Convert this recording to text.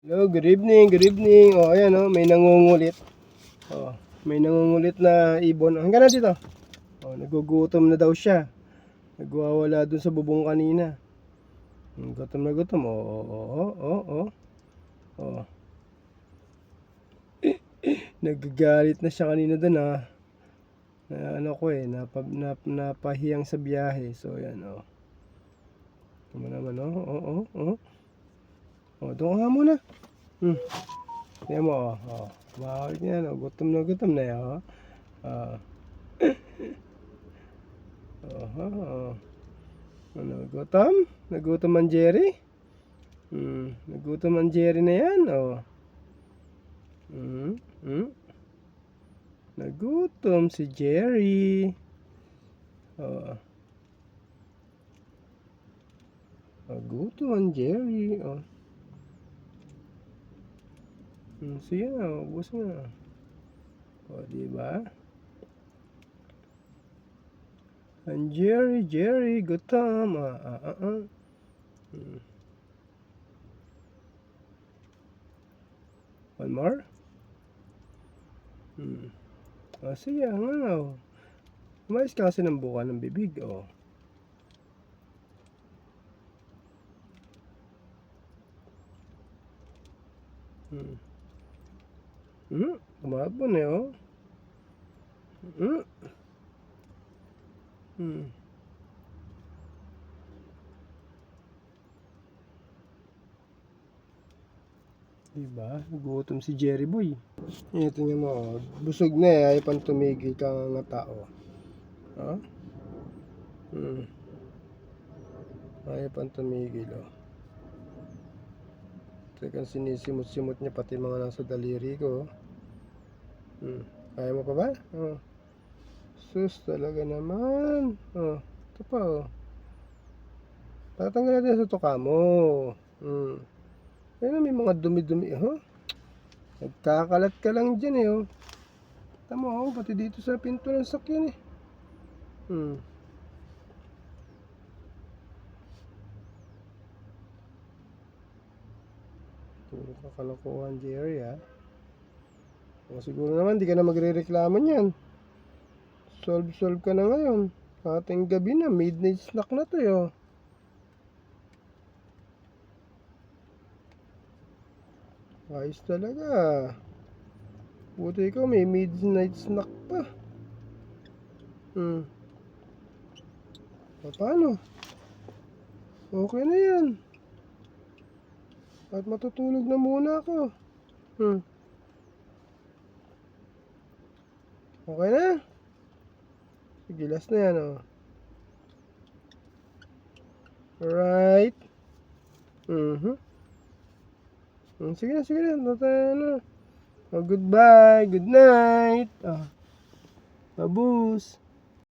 Hello, good evening, good evening. Oh, ayan oh, may nangungulit. Oh, may nangungulit na ibon. Hanggang na dito. Oh, nagugutom na daw siya. Nagwawala dun sa bubong kanina. Gutom na gutom. Oh, oh, oh, oh, oh. Oh. Nagagalit na siya kanina dun ah. Na ano ko eh, napahiyang sa biyahe. So, ayan oh. Tama naman oh, oh, oh, oh. Oh, doon ka muna. Tingnan mo oh, oh. Bakit yan oh, gutom na yan oh. Ah. Oh. Nagutom? Nagutom ang Jerry? Nagutom ang Jerry na yan, oh. Nagutom si Jerry. Oh. Nagutom ang Jerry, oh. Sige na, ubos na. Oh, diba? Ang Jerry, gutom. One more? Sige, nga, oh. Umayos ka kasi ng buka ng bibig, oh. Tumabon eh, oh. Diba? Gutom si Jerry Boy. Ito niya mo, busog na eh, ayaw pang tumigil ka nga tao. Ha? Ayaw pang tumigil, oh. Teka, sinisimot-simot niya pati mga nasa daliri ko, oh. Ayaw mo pa ba? Oh. Sus, talaga naman. Oh, ito pa, oh. Tatanggal natin sa tuka mo. Ayun, may mga dumi-dumi, oh. Nagkakalat ka lang dyan eh, oh. Tama, oh, pati dito sa pinto ng sakyan eh. Puro kakalokohan, Jerry, ha. O, siguro naman di ka na magre-reklamo niyan. Solve ka na ngayon. Ating gabi na, midnight snack na to, oh. Ayos talaga. Buti ikaw may midnight snack pa. Paano? Okay na yan. At matutulog na muna ako. Okay na? Sige, last na yan, oh. Alright. Sige na. Oh, goodbye. Good night. Babus.